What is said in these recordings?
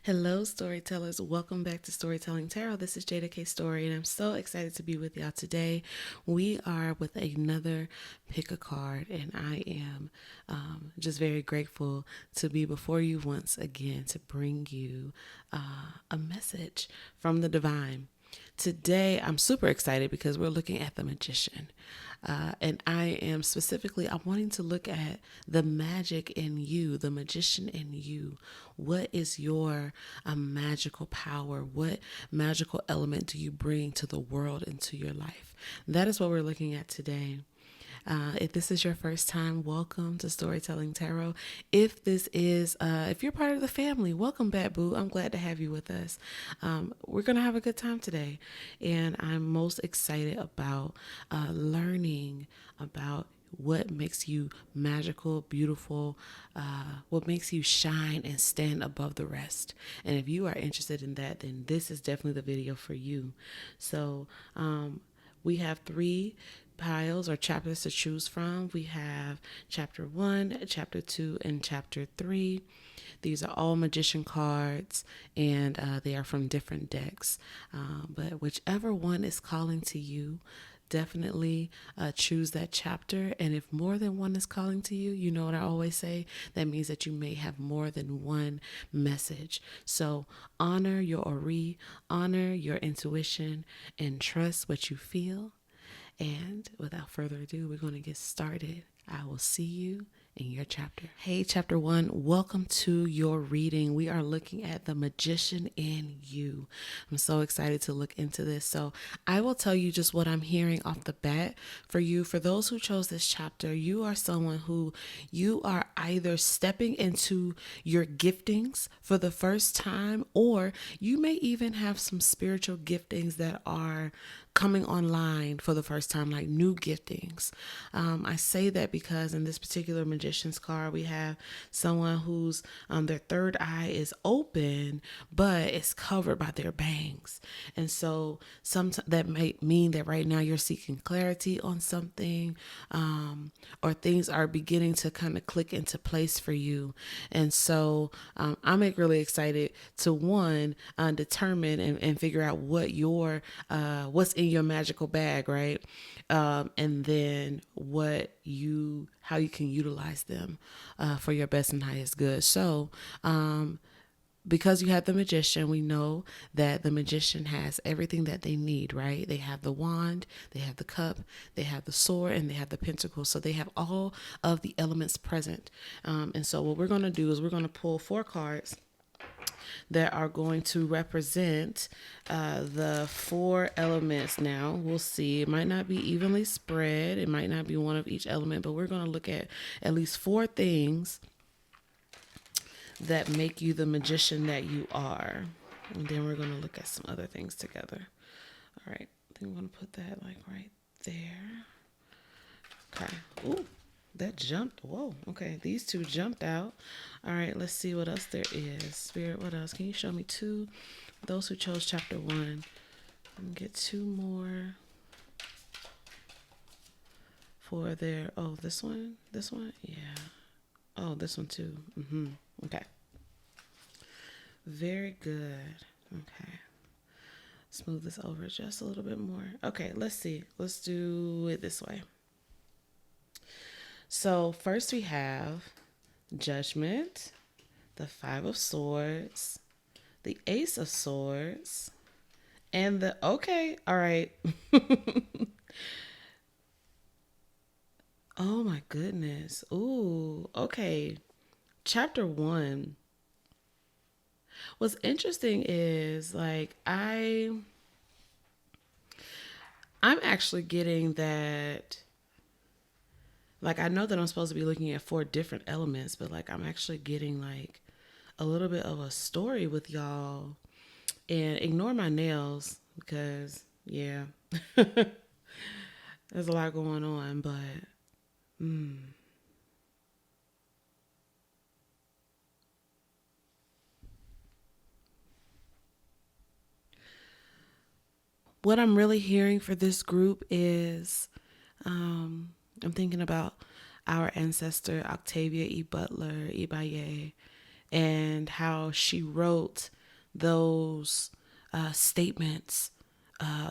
Hello, storytellers. Welcome back to Storytelling Tarot. This is Jeida K Story, and I'm so excited to be with y'all today. We are with another pick a card, and I am just very grateful to be before you once again to bring you a message from the divine. Today, I'm super excited because we're looking at the magician. And I'm wanting to look at the magic in you, the magician in you. What is your magical power? What magical element do you bring to the world and to your life? That is what we're looking at today. If this is your first time, welcome to Storytelling Tarot. If you're part of the family, welcome back, boo. I'm glad to have you with us. We're going to have a good time today. And I'm most excited about learning about what makes you magical, beautiful, what makes you shine and stand above the rest. And if you are interested in that, then this is definitely the video for you. So, we have three piles or chapters to choose from. We have chapter 1, chapter 2, and chapter 3. These are all magician cards, and they are from different decks. But whichever one is calling to you, definitely choose that chapter. And if more than one is calling to you, you know what I always say, that means that you may have more than one message. So honor your ori, honor your intuition, and trust what you feel. And without further ado, we're going to get started. I will see you in your chapter. Hey, chapter 1, welcome to your reading. We are looking at the magician in you. I'm so excited to look into this. So I will tell you just what I'm hearing off the bat for you. For those who chose this chapter, you are someone who you are either stepping into your giftings for the first time, or you may even have some spiritual giftings that are coming online for the first time, like new giftings. I say that because in this particular magician's card, we have someone whose their third eye is open, but it's covered by their bangs. And so that may mean that right now you're seeking clarity on something, or things are beginning to kind of click into place for you. And so I'm really excited to determine and figure out what's in your magical bag, right? And then how you can utilize them for your best and highest good. So, because you have the magician, we know that the magician has everything that they need, right? They have the wand, they have the cup, they have the sword, and they have the pentacle. So they have all of the elements present. And so what we're going to do is we're going to pull 4 cards that are going to represent the 4 elements. Now, we'll see. It might not be evenly spread. It might not be one of each element, but we're going to look at least 4 things that make you the magician that you are. And then we're going to look at some other things together. All right. I think I'm going to put that like right there. Okay. Ooh. That jumped. Whoa. Okay. These 2 jumped out. All right. Let's see what else there is. Spirit, what else? Can you show me 2? Those who chose chapter 1. Get 2 more for their. Oh, this one? This one? Yeah. Oh, this one too. Okay. Very good. Okay. Smooth this over just a little bit more. Okay. Let's see. Let's do it this way. So first we have Judgment, the 5 of Swords, the Ace of Swords, and okay, all right. Oh my goodness. Ooh, okay. Chapter 1. What's interesting is like I'm actually getting that. Like, I know that I'm supposed to be looking at 4 different elements, but like I'm actually getting like a little bit of a story with y'all. And ignore my nails because, yeah, there's a lot going on, but what I'm really hearing for this group is I'm thinking about our ancestor Octavia E. Butler, Ibaye, and how she wrote those statements.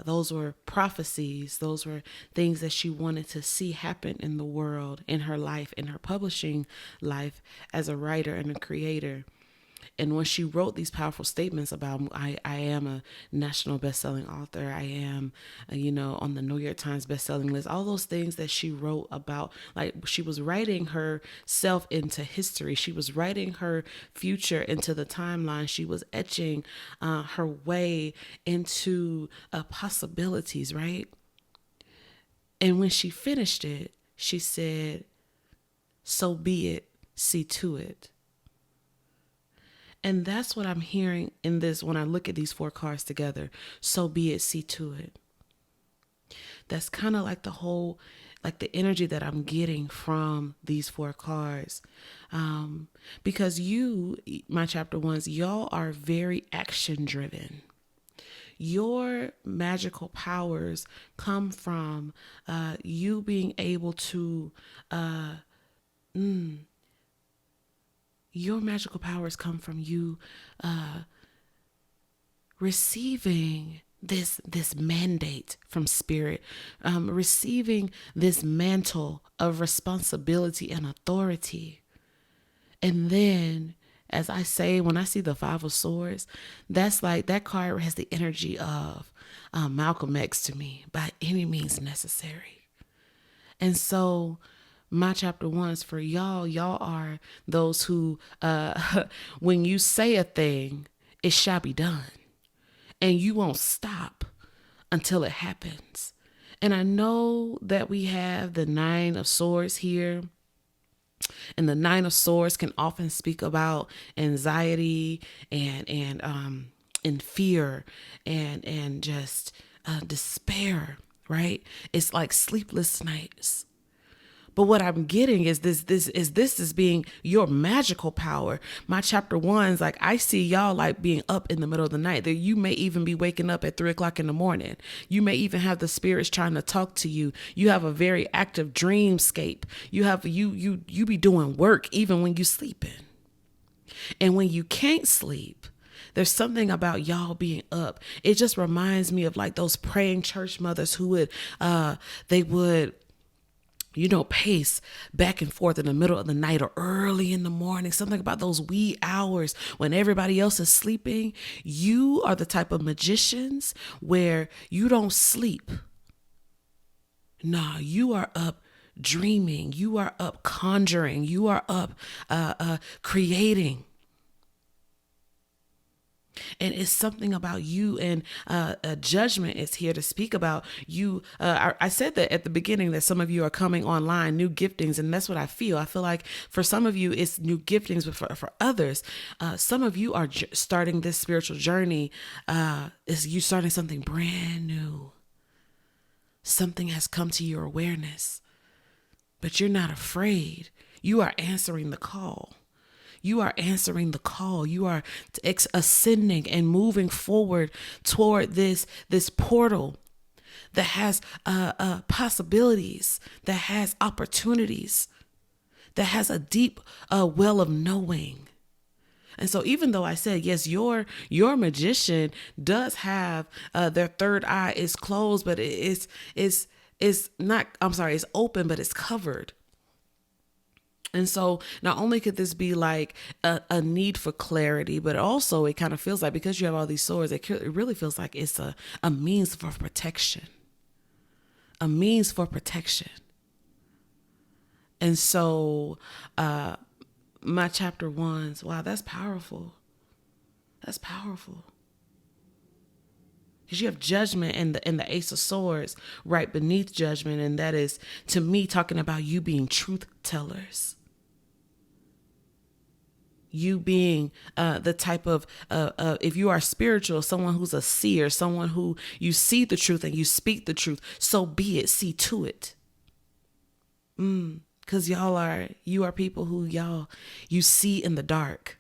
Those were prophecies. Those were things that she wanted to see happen in the world, in her life, in her publishing life as a writer and a creator. And when she wrote these powerful statements about, I am a national best-selling author, I am, on the New York Times best-selling list, all those things that she wrote about, like she was writing herself into history. She was writing her future into the timeline. She was etching her way into possibilities, right? And when she finished it, she said, "So be it, see to it." And that's what I'm hearing in this when I look at these 4 cards together. So be it, see to it. That's kind of like the energy that I'm getting from these 4 cards. Because you, my chapter ones, y'all are very action driven. Your magical powers come from you being able to your magical powers come from you receiving this mandate from spirit, receiving this mantle of responsibility and authority. And then, as I say, when I see the 5 of Swords, that's like, that card has the energy of Malcolm X to me, by any means necessary. And so my chapter ones for y'all are those who, when you say a thing, it shall be done. And you won't stop until it happens. And I know that we have the 9 of Swords here. And the 9 of Swords can often speak about anxiety and fear and just despair, right? It's like sleepless nights. But what I'm getting is this is being your magical power. My chapter ones, like I see y'all like being up in the middle of the night. That you may even be waking up at 3:00 in the morning. You may even have the spirits trying to talk to you. You have a very active dreamscape. You be doing work even when you sleeping. And when you can't sleep, there's something about y'all being up. It just reminds me of like those praying church mothers who would they would pace back and forth in the middle of the night or early in the morning, something about those wee hours when everybody else is sleeping. You are the type of magicians where you don't sleep. Nah, you are up dreaming. You are up conjuring. You are up creating. And it's something about you, and judgment is here to speak about you. I said that at the beginning that some of you are coming online, new giftings, and that's what I feel. I feel like for some of you, it's new giftings, but for others, some of you are starting this spiritual journey. Is you starting something brand new. Something has come to your awareness, but you're not afraid. You are answering the call. You are answering the call. You are ascending and moving forward toward this portal that has possibilities, that has opportunities, that has a deep well of knowing. And so even though I said, yes, your magician does have their third eye is closed, but it's not, I'm sorry, it's open, but it's covered. And so not only could this be like a need for clarity, but also it kind of feels like, because you have all these swords, it really feels like it's a means for protection. A means for protection. And so my chapter ones, wow, that's powerful. That's powerful. Because you have judgment and the Ace of Swords right beneath judgment. And that is, to me, talking about you being truth tellers. You being the type of, if you are spiritual, someone who's a seer, someone who you see the truth and you speak the truth. So be it, see to it. Because you are people who you see in the dark.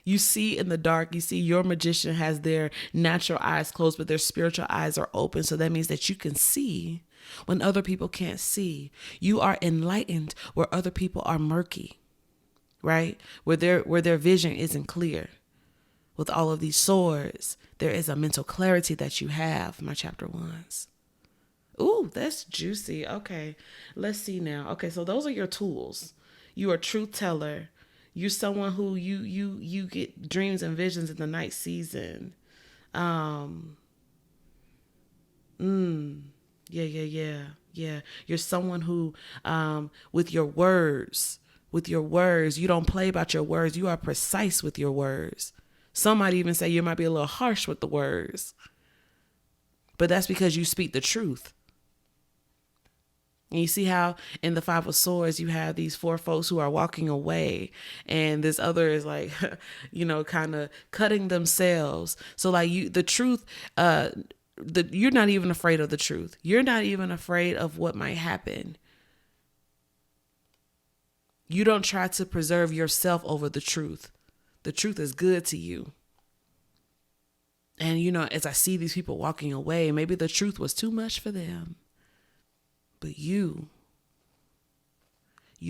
You see in the dark. You see your magician has their natural eyes closed, but their spiritual eyes are open. So that means that you can see when other people can't see. You are enlightened where other people are murky, right? Where their vision isn't clear. With all of these swords, there is a mental clarity that you have, my chapter ones. Ooh, that's juicy. Okay, let's see now. Okay, so those are your tools. You are a truth teller. You're someone who you get dreams and visions in the night season. Yeah. You're someone who, with your words, you don't play about your words. You are precise with your words. Some might even say you might be a little harsh with the words, but that's because you speak the truth. And you see how in the Five of Swords, you have these four folks who are walking away, and this other is like, kind of cutting themselves. So like the truth, you're not even afraid of the truth. You're not even afraid of what might happen. You don't try to preserve yourself over the truth. The truth is good to you. And, as I see these people walking away, maybe the truth was too much for them. But you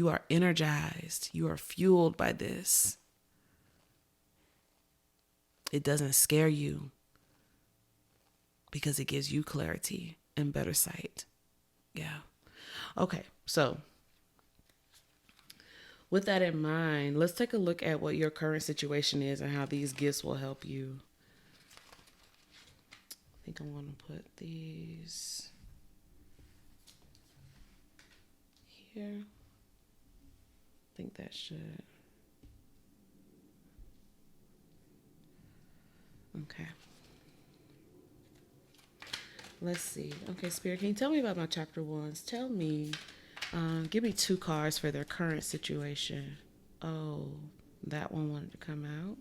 are energized. You are fueled by this. It doesn't scare you because it gives you clarity and better sight. Yeah. Okay. So with that in mind, let's take a look at what your current situation is and how these gifts will help you. I think I'm going to put these here. I think that should. Okay. Let's see. Okay, Spirit, can you tell me about my chapter ones? Tell me. Give me 2 cards for their current situation. Oh, that one wanted to come out.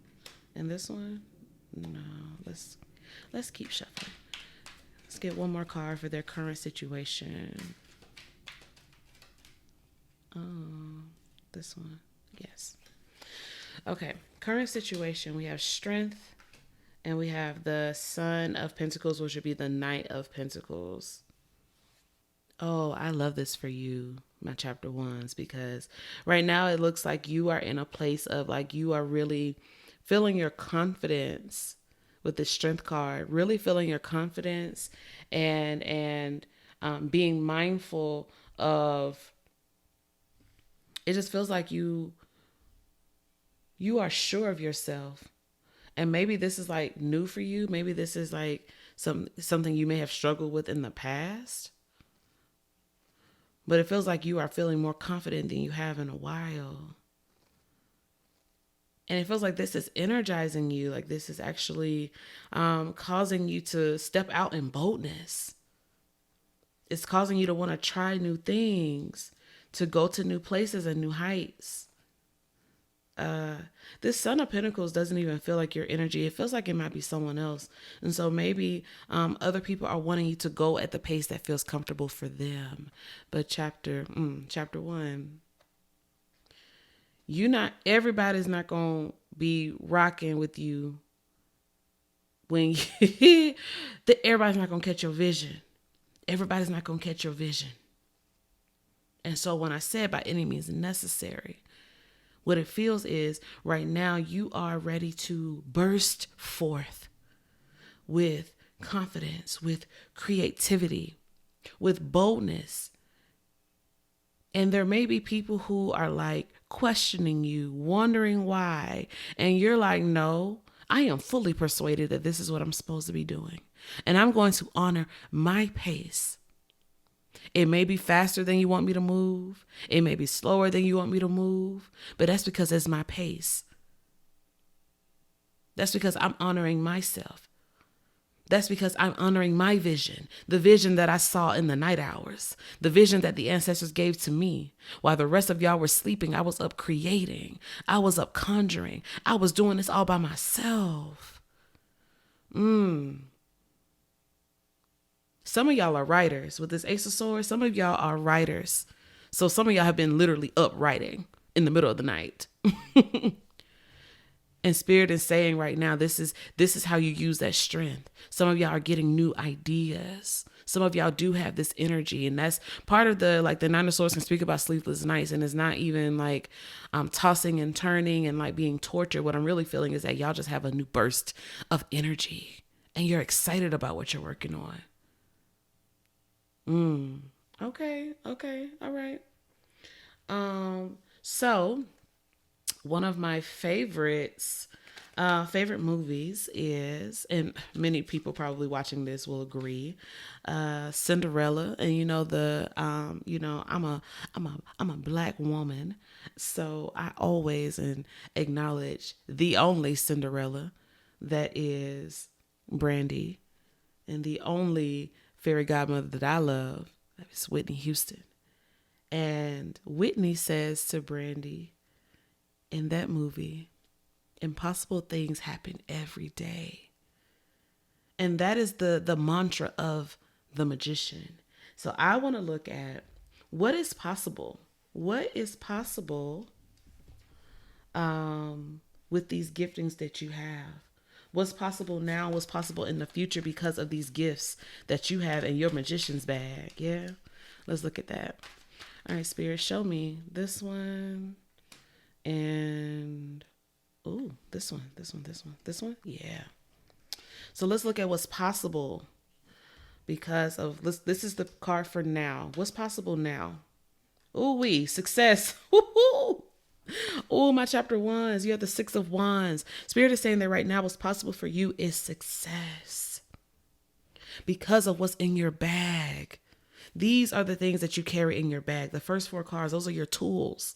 And this one? No. Let's keep shuffling. Let's get 1 more card for their current situation. Oh, this one. Yes. Okay. Current situation. We have strength, and we have the Son of Pentacles, which would be the Knight of Pentacles. Oh, I love this for you, my chapter ones, because right now it looks like you are in a place of like you are really feeling your confidence with the strength card, really feeling your confidence and being mindful of. It just feels like you are sure of yourself. And maybe this is like new for you. Maybe this is like something you may have struggled with in the past. But it feels like you are feeling more confident than you have in a while. And it feels like this is energizing you. Like this is actually causing you to step out in boldness. It's causing you to want to try new things, to go to new places and new heights. This Son of Pentacles doesn't even feel like your energy. It feels like it might be someone else. And so maybe other people are wanting you to go at the pace that feels comfortable for them. But chapter 1, everybody's not going to be rocking with you when everybody's not going to catch your vision. Everybody's not going to catch your vision. And so when I said by any means necessary, what it feels is right now you are ready to burst forth with confidence, with creativity, with boldness. And there may be people who are like questioning you, wondering why. And you're like, no, I am fully persuaded that this is what I'm supposed to be doing. And I'm going to honor my pace. It may be faster than you want me to move. It may be slower than you want me to move. But that's because it's my pace. That's because I'm honoring myself. That's because I'm honoring my vision, the vision that I saw in the night hours, the vision that the ancestors gave to me. While the rest of y'all were sleeping, I was up creating. I was up conjuring. I was doing this all by myself. Some of y'all are writers. With this Ace of Swords, some of y'all are writers. So some of y'all have been literally up writing in the middle of the night. And Spirit is saying right now, this is how you use that strength. Some of y'all are getting new ideas. Some of y'all do have this energy, and that's part of the, like, the Nine of Swords can speak about sleepless nights, and it's not even like tossing and turning and like being tortured. What I'm really feeling is that y'all just have a new burst of energy, and you're excited about what you're working on. Okay, all right. So one of my favorite movies is, and many people probably watching this will agree, Cinderella. And I'm a black woman, so I always acknowledge the only Cinderella, that is Brandy, and the only fairy godmother that I love, that is Whitney Houston. And Whitney says to Brandy in that movie, impossible things happen every day. And that is the mantra of the magician. So I want to look at what is possible. What is possible with these giftings that you have? What's possible now? What's possible in the future because of these gifts that you have in your magician's bag? Yeah, let's look at that. All right, Spirit, show me this one. And this one. Yeah. So let's look at what's possible because of this is the card for now. What's possible now? Success. My chapter wands. You have the 6 of wands. Spirit is saying that right now what's possible for you is success because of what's in your bag. These are the things that you carry in your bag. The first 4 cards, those are your tools.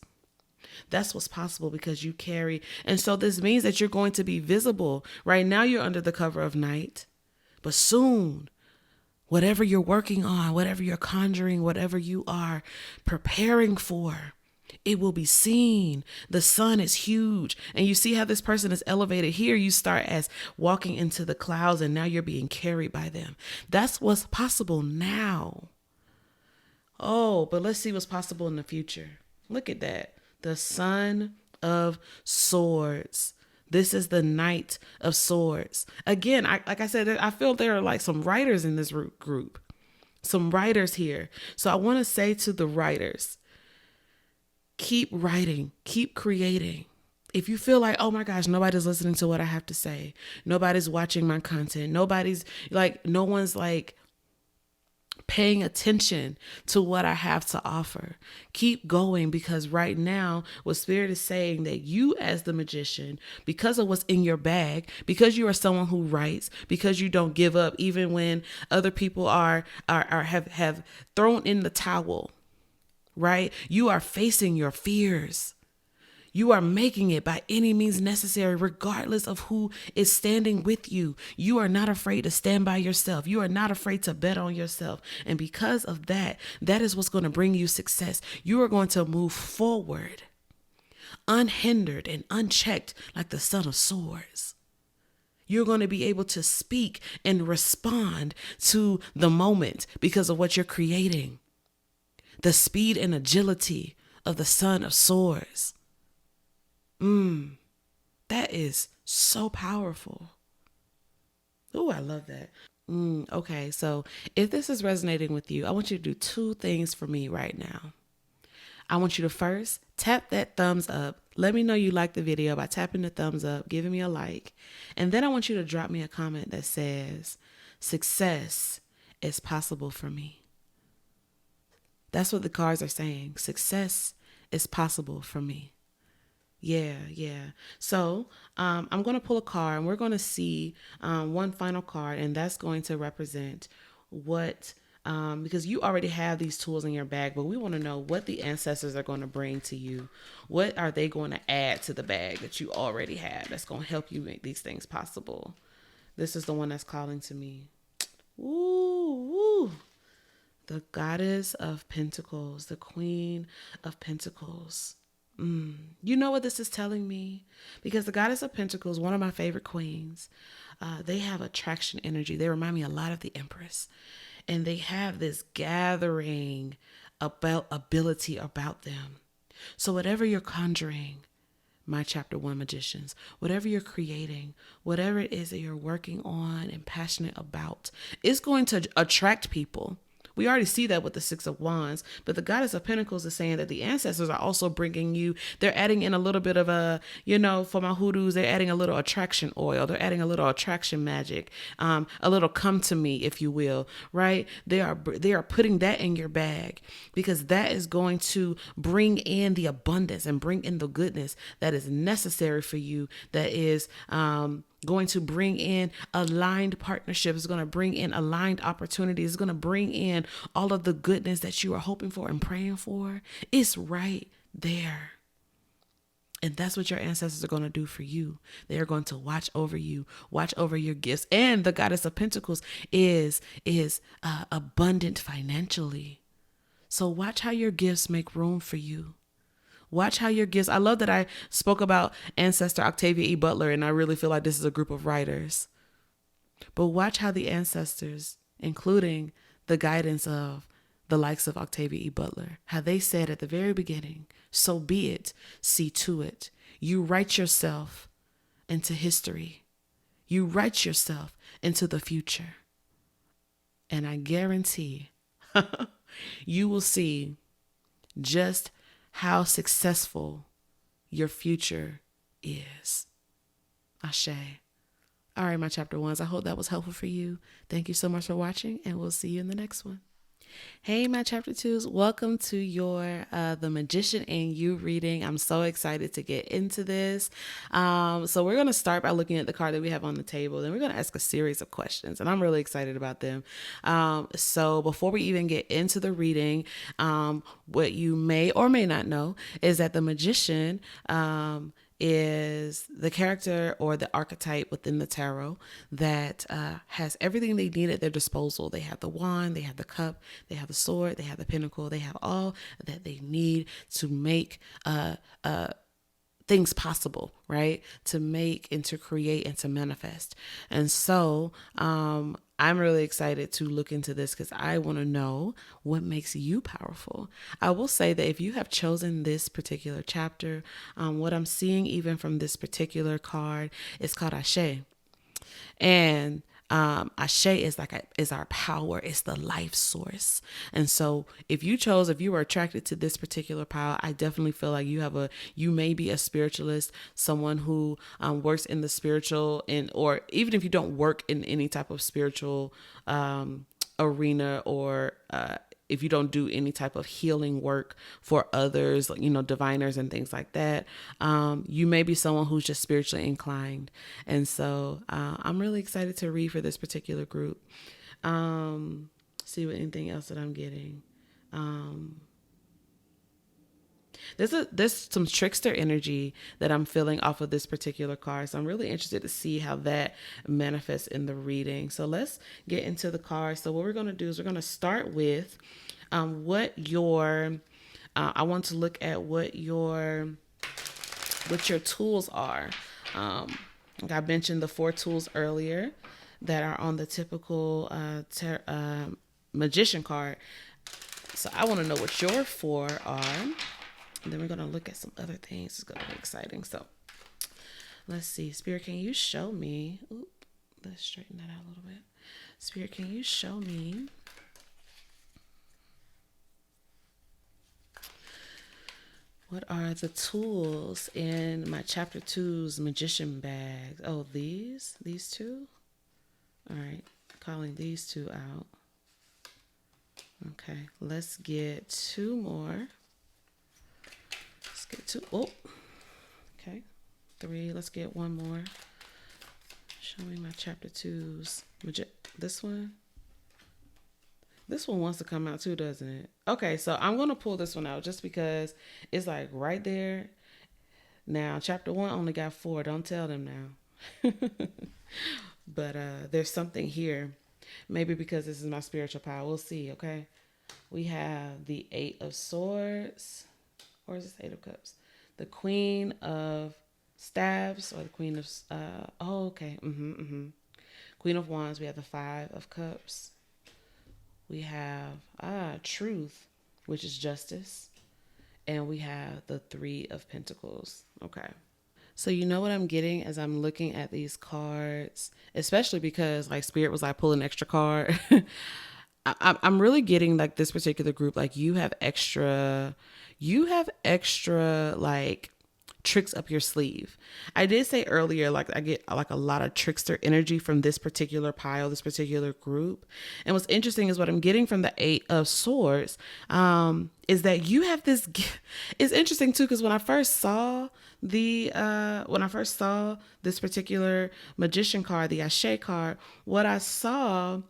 That's what's possible because you carry. And so this means that you're going to be visible. Right now you're under the cover of night, but soon, whatever you're working on, whatever you're conjuring, whatever you are preparing for, it will be seen. The sun is huge. And you see how this person is elevated. Here you start as walking into the clouds, and now you're being carried by them. That's what's possible now. But let's see what's possible in the future. Look at that. The Son of Swords. This is the Knight of Swords. Again, like I said, I feel there are like some writers in this group. Some writers here. So I want to say to the writers, keep writing, keep creating. If you feel like, oh my gosh, nobody's listening to what I have to say. Nobody's watching my content. No one's like paying attention to what I have to offer. Keep going, because right now what Spirit is saying that you as the magician, because of what's in your bag, because you are someone who writes, because you don't give up even when other people have thrown in the towel, right? You are facing your fears. You are making it by any means necessary, regardless of who is standing with you. You are not afraid to stand by yourself. You are not afraid to bet on yourself. And because of that, that is what's going to bring you success. You are going to move forward, unhindered and unchecked, like the Son of Swords. You're going to be able to speak and respond to the moment because of what you're creating. The speed and agility of the Son of Swords. That is so powerful. I love that. Okay, so if this is resonating with you, I want you to do 2 things for me right now. I want you to first tap that thumbs up. Let me know you like the video by tapping the thumbs up, giving me a like. And then I want you to drop me a comment that says, success is possible for me. That's what the cards are saying. Success is possible for me. Yeah. So I'm going to pull a card, and we're going to see one final card, and that's going to represent what, because you already have these tools in your bag, but we want to know what the ancestors are going to bring to you. What are they going to add to the bag that you already have that's going to help you make these things possible? This is the one that's calling to me. Ooh. The Goddess of Pentacles, the Queen of Pentacles. You know what this is telling me? Because the Goddess of Pentacles, one of my favorite queens, they have attraction energy. They remind me a lot of the Empress. And they have this gathering ability about them. So whatever you're conjuring, my chapter 1 magicians. Whatever you're creating, whatever it is that you're working on and passionate about, it's going to attract people. We already see that with the Six of Wands, but the Goddess of Pentacles is saying that the ancestors are also bringing you, they're adding in a little bit of a, for my hoodoos, they're adding a little attraction oil. They're adding a little attraction magic, a little come to me, if you will, right? They are putting that in your bag because that is going to bring in the abundance and bring in the goodness that is necessary for you. That is, going to bring in aligned partnerships, is going to bring in aligned opportunities, is going to bring in all of the goodness that you are hoping for and praying for. It's right there. And that's what your ancestors are going to do for you. They are going to watch over you, watch over your gifts. And the Goddess of Pentacles is abundant financially. So watch how your gifts make room for you. Watch how your gifts. I love that I spoke about ancestor Octavia E. Butler, and I really feel like this is a group of writers. But watch how the ancestors, including the guidance of the likes of Octavia E. Butler, how they said at the very beginning, so be it, see to it. You write yourself into history. You write yourself into the future. And I guarantee you will see just how successful your future is. Ashe. All right, my chapter 1s. I hope that was helpful for you. Thank you so much for watching, and we'll see you in the next one. Hey, my chapter 2s. Welcome to your The Magician and You reading. I'm so excited to get into this. So we're going to start by looking at the card that we have on the table. Then we're going to ask a series of questions, and I'm really excited about them. So before we even get into the reading, what you may or may not know is that the magician is the character or the archetype within the tarot that has everything they need at their disposal. They have the wand, they have the cup, they have the sword, they have the pentacle, they have all that they need to make things possible, right? To make and to create and to manifest. And so I'm really excited to look into this because I want to know what makes you powerful. I will say that if you have chosen this particular chapter, what I'm seeing even from this particular card is called Ashe. And Ashe is is our power. It's the life source. And so if you were attracted to this particular power, I definitely feel like you may be a spiritualist, someone who works in the spiritual, or even if you don't work in any type of spiritual arena, or if you don't do any type of healing work for others, diviners and things like that, you may be someone who's just spiritually inclined. And so I'm really excited to read for this particular group. See what anything else that I'm getting. There's some trickster energy that I'm feeling off of this particular card. So I'm really interested to see how that manifests in the reading. So let's get into the cards. So what we're going to do is we're going to start with I want to look at what your tools are. Like I mentioned the 4 tools earlier that are on the typical magician card. So I want to know what your 4 are. And then we're going to look at some other things. It's going to be exciting. So let's see. Spirit, can you show me? Let's straighten that out a little bit. Spirit, can you show me what are the tools in my chapter 2's magician bag? Oh, these 2? All right. Calling these 2 out. Okay. Let's get 2 more. Get 2. Oh, okay. 3. Let's get 1 more. Show me my chapter 2's. This one. This one wants to come out too, doesn't it? Okay, so I'm going to pull this one out just because it's like right there. Now, chapter 1 only got 4. Don't tell them now. But there's something here. Maybe because this is my spiritual power. We'll see, okay? We have the 8 of Swords. Or is this 8 of Cups? The Queen of Staves, or the Queen of... okay. Queen of Wands. We have the 5 of Cups. We have Truth, which is justice. And we have the 3 of Pentacles. Okay. So you know what I'm getting as I'm looking at these cards, especially because like Spirit was like pull an extra card. I'm really getting like this particular group, like you have extra like tricks up your sleeve. I did say earlier, like I get like a lot of trickster energy from this particular pile, this particular group. And what's interesting is what I'm getting from the Eight of Swords, is that you have this. It's interesting too because when I first saw this particular magician card, the Ashe card, what I saw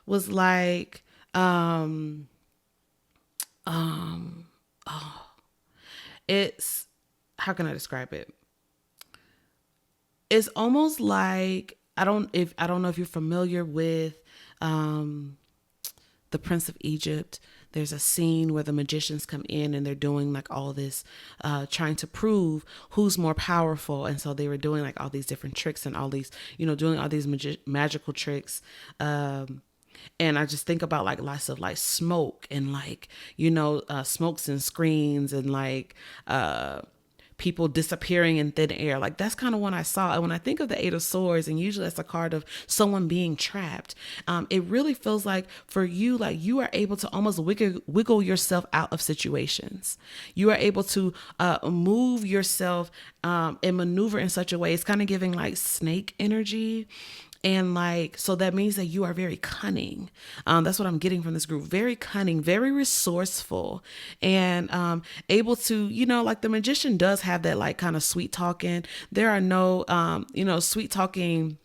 was like, it's, how can I describe it? It's almost like, I don't know if you're familiar with the Prince of Egypt. There's a scene where the magicians come in and they're doing like all this, trying to prove who's more powerful. And so they were doing like all these different tricks and all these, doing all these magical tricks. And I just think about like lots of like smoke and like, smokes and screens and like, people disappearing in thin air. Like that's kind of what I saw. And when I think of the Eight of Swords, and usually that's a card of someone being trapped, it really feels like for you, like you are able to almost wiggle yourself out of situations. You are able to move yourself and maneuver in such a way. It's kind of giving like snake energy. And like, so that means that you are very cunning. That's what I'm getting from this group. Very cunning, very resourceful, and able to, like the magician does have that like kind of sweet talking. There are no, sweet talking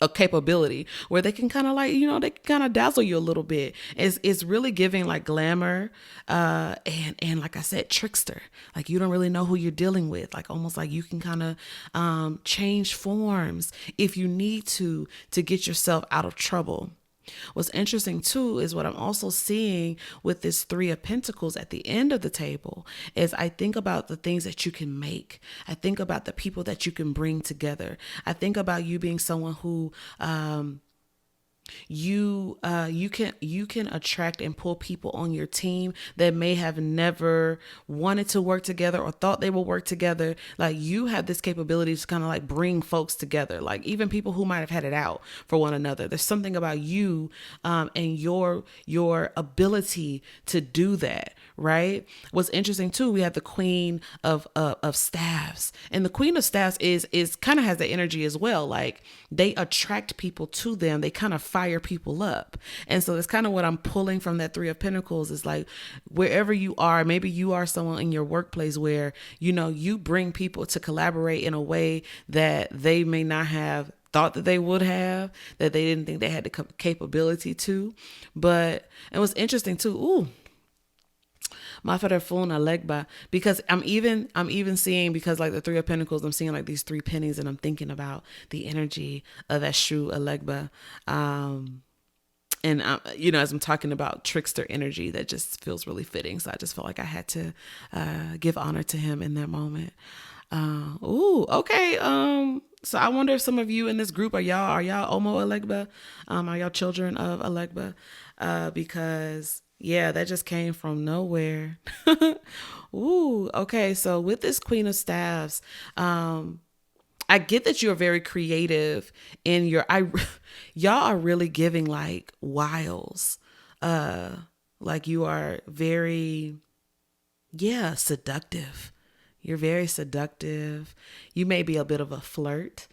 a capability where they can kind of like, they can kind of dazzle you a little bit. It's really giving like glamour, and like I said, trickster. Like you don't really know who you're dealing with. Like almost like you can kind of change forms if you need to get yourself out of trouble. What's interesting too is what I'm also seeing with this Three of Pentacles at the end of the table is I think about the things that you can make. I think about the people that you can bring together. I think about you being someone who, you can attract and pull people on your team that may have never wanted to work together or thought they will work together. Like you have this capability to kind of like bring folks together, like even people who might have had it out for one another. There's something about you, and your ability to do that, right? What's interesting too, we have the Queen of Staffs, and the Queen of Staffs is kind of has the energy as well. Like they attract people to them. They kind of fire people up. And so that's kind of what I'm pulling from that Three of Pentacles is like wherever you are, maybe you are someone in your workplace where, you bring people to collaborate in a way that they may not have thought that they would have, that they didn't think they had the capability to. But it was interesting too. Ooh. Mafarafuna Legba, because I'm even seeing, because like the Three of Pentacles, I'm seeing like these three pennies and I'm thinking about the energy of Eshu Alegba. And as I'm talking about trickster energy, that just feels really fitting. So I just felt like I had to give honor to him in that moment. Okay. So I wonder if some of you in this group are y'all Omo Alegba? Are y'all children of Alegba? Because yeah, that just came from nowhere. Ooh, okay. So with this Queen of Staffs, I get that you're very creative in y'all are really giving like wiles. Like you are very, seductive. You're very seductive. You may be a bit of a flirt.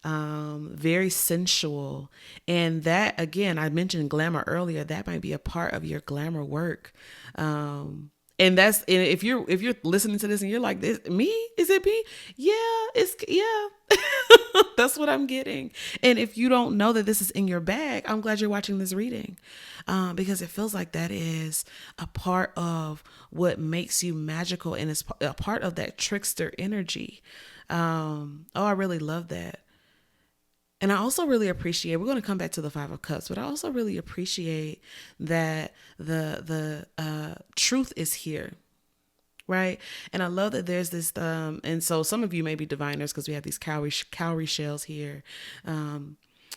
Very sensual. And that, again, I mentioned glamour earlier. That might be a part of your glamour work. And if you're listening to this and you're like, this me, is it me? Yeah. That's what I'm getting. And if you don't know that this is in your bag, I'm glad you're watching this reading, because it feels like that is a part of what makes you magical, and it's a part of that trickster energy. I really love that. And I also really appreciate, we're going to come back to the Five of Cups, but I also really appreciate that the truth is here, right? And I love that there's this, and so some of you may be diviners because we have these cowrie shells here.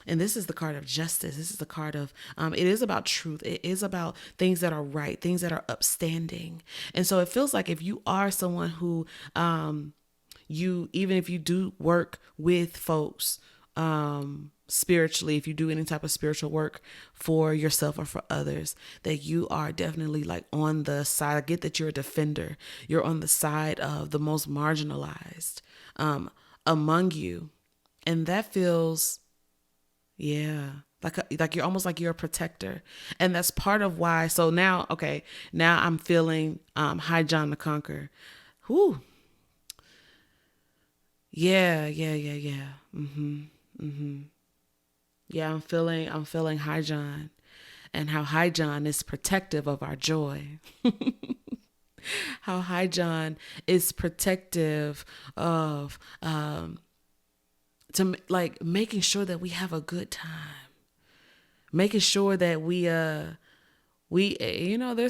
And this is the card of justice. This is the card of, it is about truth. It is about things that are right, things that are upstanding. And so it feels like if you are someone who, even if you do work with folks, spiritually, if you do any type of spiritual work for yourself or for others, that you are definitely like on the side. I get that you're a defender. You're on the side of the most marginalized among you. And that feels, yeah, like you're almost like you're a protector. And that's part of why. So now, okay, now I'm feeling High John the Conqueror. Whew. Yeah. Yeah, I'm feeling High John, and how High John is protective of our joy. How High John is protective of to like making sure that we have a good time, making sure that we there's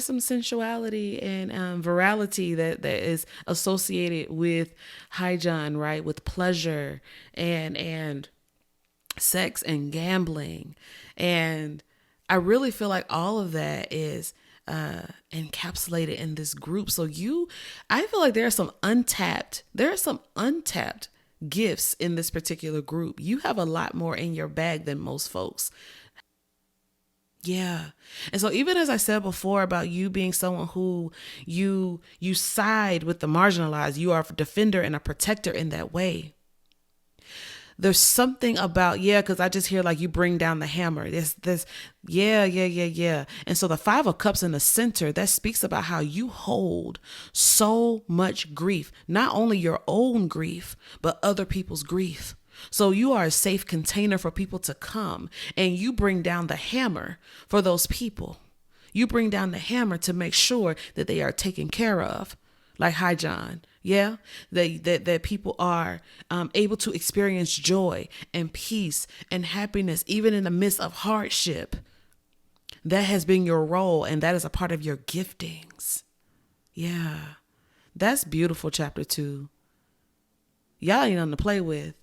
some sensuality and virality that is associated with High John, right? With pleasure and sex and gambling. And I really feel like all of that is encapsulated in this group. So I feel like there are some untapped gifts in this particular group. You have a lot more in your bag than most folks. Yeah. And so even as I said before about you being someone who you side with the marginalized, you are a defender and a protector in that way. There's something about, because I just hear like you bring down the hammer. Yeah. And so the 5 of Cups in the center, that speaks about how you hold so much grief, not only your own grief, but other people's grief. So you are a safe container for people to come, and you bring down the hammer for those people. You bring down the hammer to make sure that they are taken care of. Like High John. Yeah, that people are able to experience joy and peace and happiness, even in the midst of hardship. That has been your role, and that is a part of your giftings. Yeah, that's beautiful, chapter 2. Y'all ain't nothing to play with.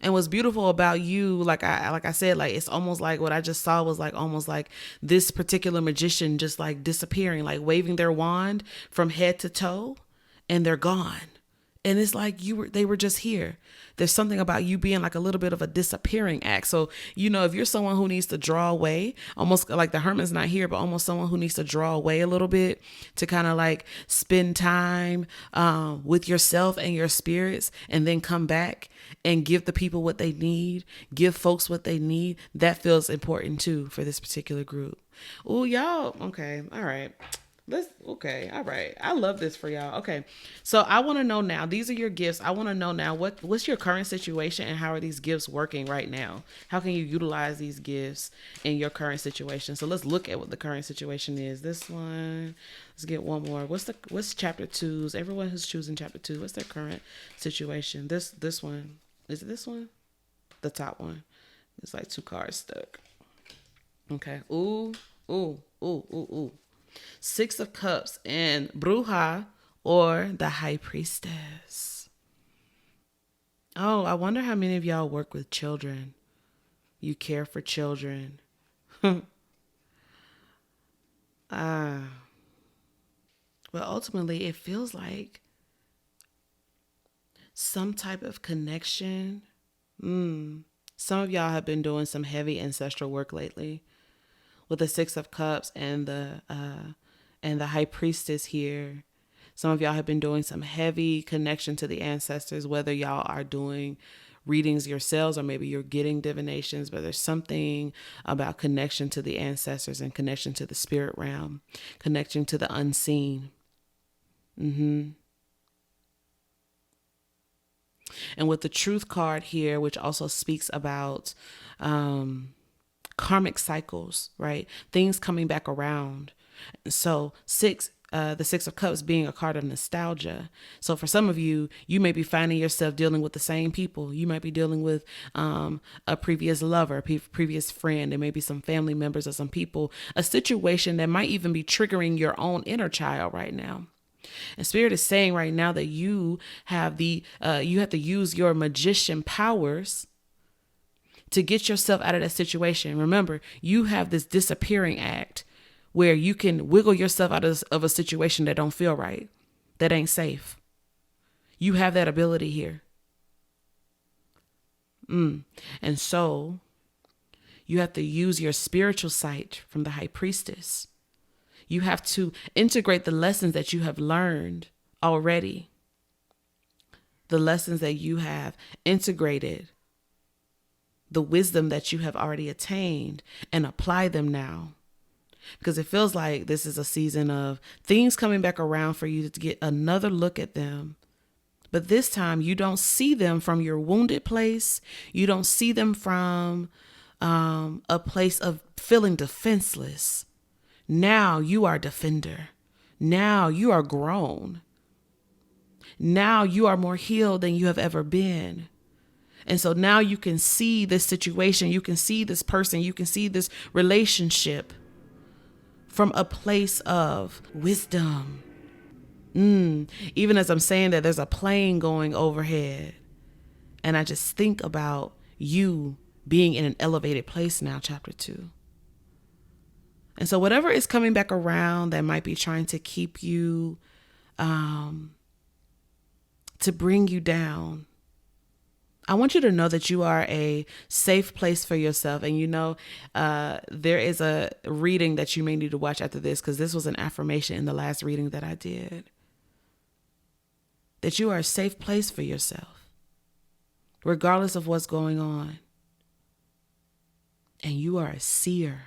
And what's beautiful about you, like I said, like it's almost like what I just saw was like almost like this particular magician just like disappearing, like waving their wand from head to toe, and they're gone. And it's like they were just here. There's something about you being like a little bit of a disappearing act. So, if you're someone who needs to draw away, almost like the Hermit's not here, but almost someone who needs to draw away a little bit to kind of like spend time with yourself and your spirits, and then come back and give the people what they need, give folks what they need. That feels important too for this particular group. Oh, y'all. Okay. All right. Okay. All right. I love this for y'all. Okay. So I want to know now, these are your gifts. I want to know now what's your current situation, and how are these gifts working right now? How can you utilize these gifts in your current situation? So let's look at what the current situation is. This one, let's get one more. What's chapter 2's? Everyone who's choosing chapter 2, what's their current situation? This one, is it this one? The top one. It's like 2 cards stuck. Okay. Ooh. 6 of Cups and Bruja, or the High Priestess. Oh, I wonder how many of y'all work with children. You care for children. Well, ultimately, it feels like some type of connection. Some of y'all have been doing some heavy ancestral work lately. With the 6 of Cups and the High Priestess here. Some of y'all have been doing some heavy connection to the ancestors, whether y'all are doing readings yourselves or maybe you're getting divinations, but there's something about connection to the ancestors and connection to the spirit realm, connection to the unseen. And with the Truth card here, which also speaks about karmic cycles, right? Things coming back around. So the 6 of Cups being a card of nostalgia. So for some of you, you may be finding yourself dealing with the same people. You might be dealing with a previous lover, previous friend. There may be some family members or some people, a situation that might even be triggering your own inner child right now. And Spirit is saying right now that you have you have to use your magician powers to get yourself out of that situation. Remember, you have this disappearing act where you can wiggle yourself out of a situation that don't feel right, that ain't safe. You have that ability here. And so you have to use your spiritual sight from the high priestess. You have to integrate the lessons that you have learned already. The lessons that you have integrated, the wisdom that you have already attained, and apply them now. Because it feels like this is a season of things coming back around for you to get another look at them. But this time you don't see them from your wounded place. You don't see them from a place of feeling defenseless. Now you are defender. Now you are grown. Now you are more healed than you have ever been. And so now you can see this situation. You can see this person. You can see this relationship from a place of wisdom. Even as I'm saying that, there's a plane going overhead. And I just think about you being in an elevated place now, chapter 2. And so whatever is coming back around that might be trying to keep you, to bring you down, I want you to know that you are a safe place for yourself. And there is a reading that you may need to watch after this, because this was an affirmation in the last reading that I did. That you are a safe place for yourself, regardless of what's going on. And you are a seer.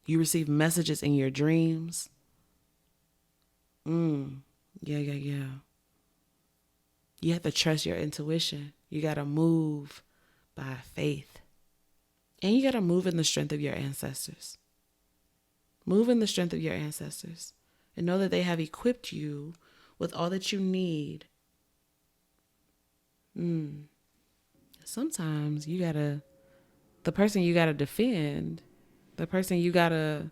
You receive messages in your dreams. Yeah. You have to trust your intuition. You got to move by faith. And you got to move in the strength of your ancestors. Move in the strength of your ancestors. And know that they have equipped you with all that you need. Sometimes the person you got to defend, the person you got to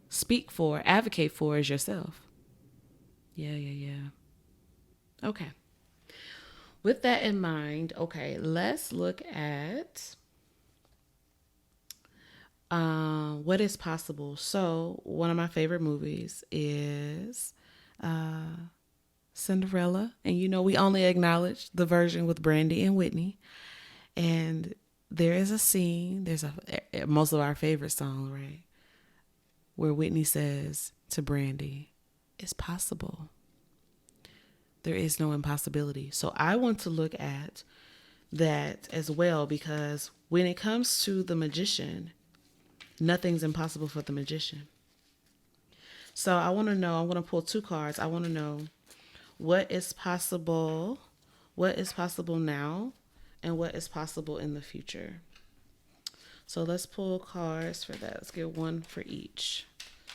speak for, advocate for is yourself. Yeah. Okay. With that in mind, let's look at what is possible. So one of my favorite movies is Cinderella. And we only acknowledge the version with Brandy and Whitney. And there is a scene, most of our favorite song, right? Where Whitney says to Brandy, "It's possible. There is no impossibility." So I want to look at that as well, because when it comes to the magician, nothing's impossible for the magician. So I want to pull 2 cards. I want to know what is possible now, and what is possible in the future. So let's pull cards for that. Let's get one for each.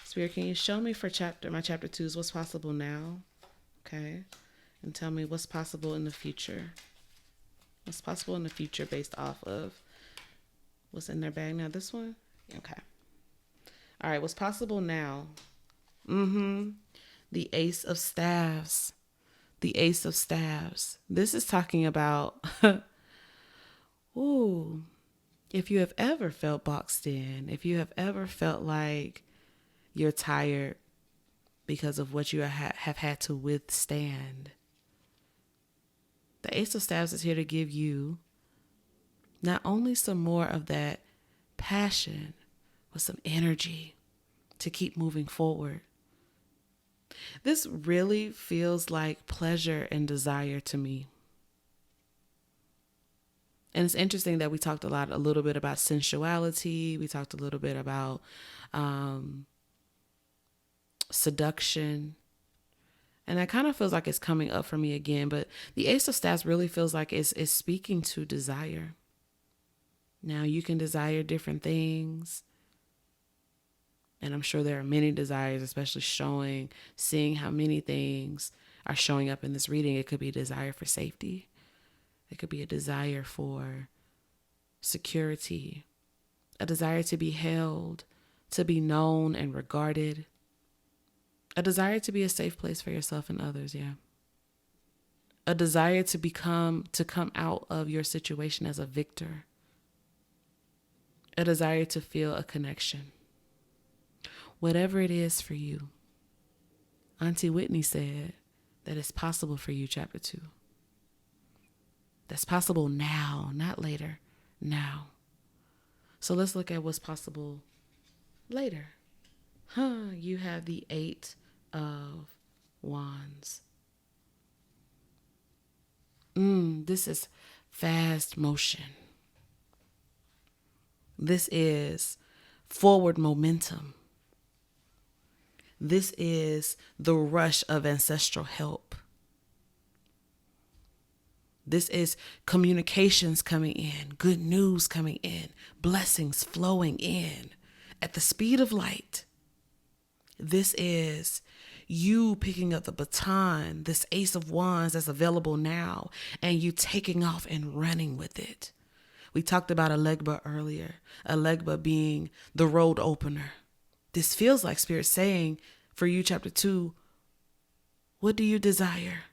Spirit, can you show me for my chapter 2's what's possible now? Okay. And tell me what's possible in the future. What's possible in the future based off of what's in their bag now? This one? Okay. All right. What's possible now? The Ace of Staves. The Ace of Staves. This is talking about, if you have ever felt boxed in, if you have ever felt like you're tired because of what you have had to withstand, the Ace of Staves is here to give you not only some more of that passion, but some energy to keep moving forward. This really feels like pleasure and desire to me. And it's interesting that we talked a little bit about sensuality. We talked a little bit about seduction. And that kind of feels like it's coming up for me again. But the Ace of Staves really feels like it's speaking to desire. Now, you can desire different things. And I'm sure there are many desires, especially seeing how many things are showing up in this reading. It could be a desire for safety. It could be a desire for security, a desire to be held, to be known and regarded, a desire to be a safe place for yourself and others. Yeah. A desire to come out of your situation as a victor, a desire to feel a connection. Whatever it is for you. Auntie Whitney said, that is possible for you, chapter 2. That's possible now, not later, now. So let's look at what's possible later. You have the 8 of Wands. This is fast motion. This is forward momentum. This is the rush of ancestral help. This is communications coming in, good news coming in, blessings flowing in at the speed of light. This is you picking up the baton, this Ace of Wands that's available now, and you taking off and running with it. We talked about Alegba earlier, Alegba being the road opener. This feels like Spirit saying for you, chapter 2, what do you desire?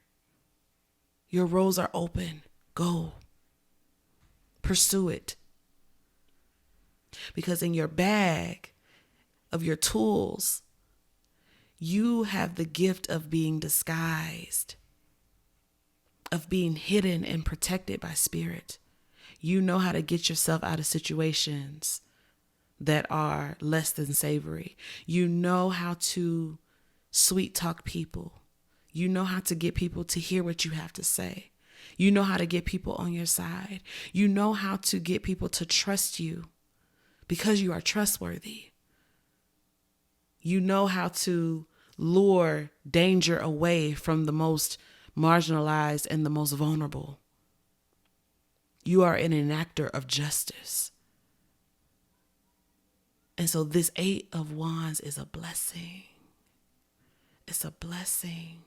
Your roads are open. Go. Pursue it. Because in your bag of your tools, you have the gift of being disguised, of being hidden and protected by Spirit. You know how to get yourself out of situations that are less than savory. You know how to sweet talk people. You know how to get people to hear what you have to say. You know how to get people on your side. You know how to get people to trust you because you are trustworthy. You know how to lure danger away from the most marginalized and the most vulnerable. You are an enactor of justice. And so this 8 of Wands is a blessing. It's a blessing.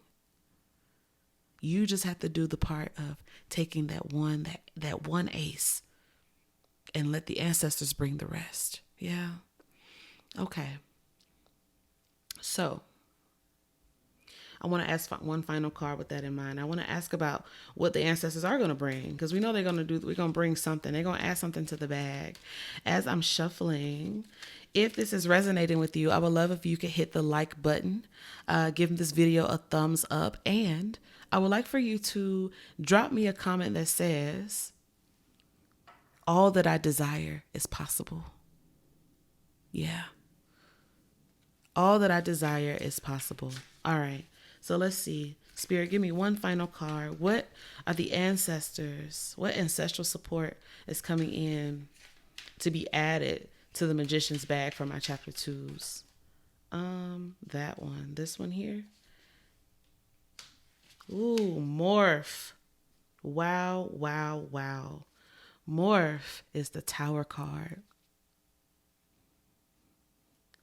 You just have to do the part of taking that one ace and let the ancestors bring the rest. Yeah. Okay. So I want to ask one final card with that in mind. I want to ask about what the ancestors are going to bring, because we know we're going to bring something. They're going to add something to the bag. As I'm shuffling, if this is resonating with you, I would love if you could hit the like button, give this video a thumbs up, and I would like for you to drop me a comment that says, all that I desire is possible. Yeah. All that I desire is possible. All right. So let's see. Spirit, give me one final card. What are the ancestors? What ancestral support is coming in to be added to the magician's bag for my chapter 2s? That one. This one here. Ooh, morph. Wow, wow, wow. Morph is the Tower card.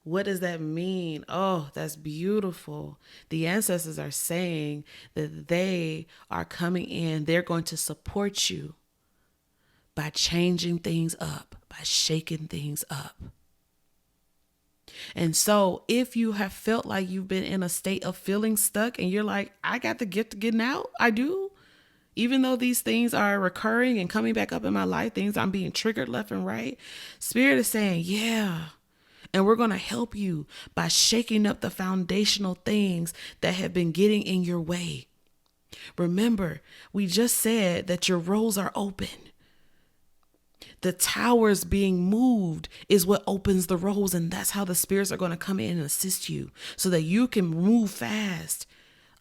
What does that mean? Oh, that's beautiful. The ancestors are saying that they are coming in. They're going to support you by changing things up, by shaking things up. And so if you have felt like you've been in a state of feeling stuck and you're like, I got the gift of getting out, I do. Even though these things are recurring and coming back up in my life, things I'm being triggered left and right, Spirit is saying, yeah. And we're going to help you by shaking up the foundational things that have been getting in your way. Remember, we just said that your roads are open. The towers being moved is what opens the roads, and that's how the spirits are going to come in and assist you so that you can move fast,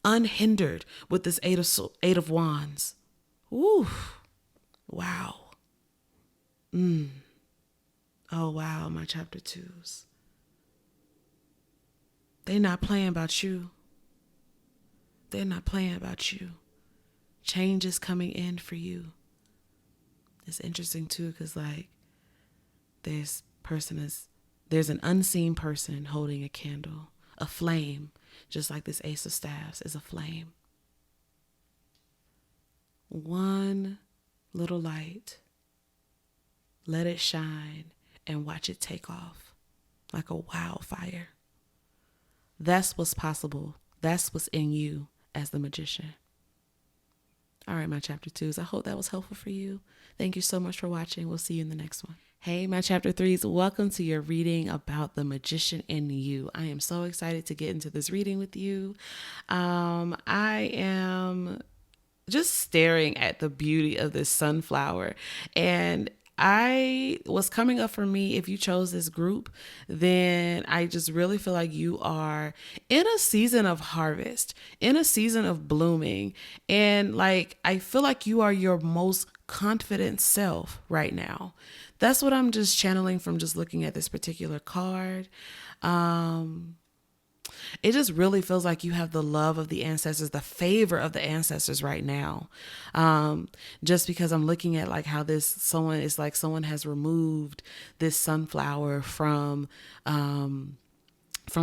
unhindered with this eight of Wands. Ooh, wow. Oh, wow, my chapter 2s. They're not playing about you. They're not playing about you. Change is coming in for you. It's interesting, too, because, there's an unseen person holding a candle, a flame, just like this Ace of Staves is a flame. One little light. Let it shine and watch it take off like a wildfire. That's what's possible. That's what's in you as the magician. All right, my chapter 2s. I hope that was helpful for you. Thank you so much for watching. We'll see you in the next one. Hey, my chapter threes, welcome to your reading about the magician in you. I am so excited to get into this reading with you. I am just staring at the beauty of this sunflower. And I was coming up for me. If you chose this group, then I just really feel like you are in a season of harvest, in a season of blooming. And like, I feel like you are your most confident self right now. That's what I'm just channeling from just looking at this particular card. It just really feels like you have the love of the ancestors, the favor of the ancestors right now. Just because I'm looking at like how this someone is like someone has removed this sunflower from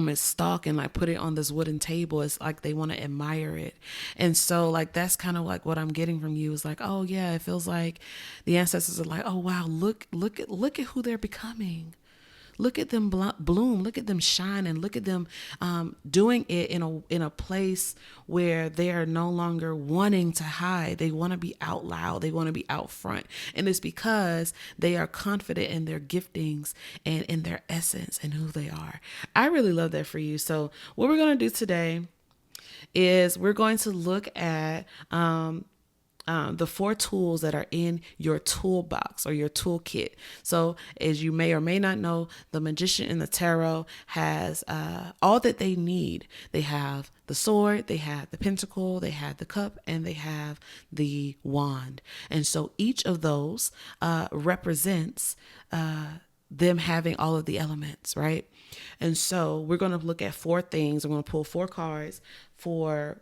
its stalk and like put it on this wooden table. It's like they want to admire it. And so like that's kind of like what I'm getting from you is like, oh yeah, it feels like the ancestors are like, oh wow, look at who they're becoming. Look at them bloom. Look at them shine, and look at them doing it in a place where they are no longer wanting to hide. They want to be out loud. They want to be out front, and it's because they are confident in their giftings and in their essence and who they are. I really love that for you. So what we're gonna do today is we're going to look at the 4 tools that are in your toolbox or your toolkit. So as you may or may not know, the magician in the tarot has all that they need. They have the sword, they have the pentacle, they have the cup, and they have the wand. And so each of those represents them having all of the elements, right? And so we're going to look at 4 things. I'm going to pull 4 cards for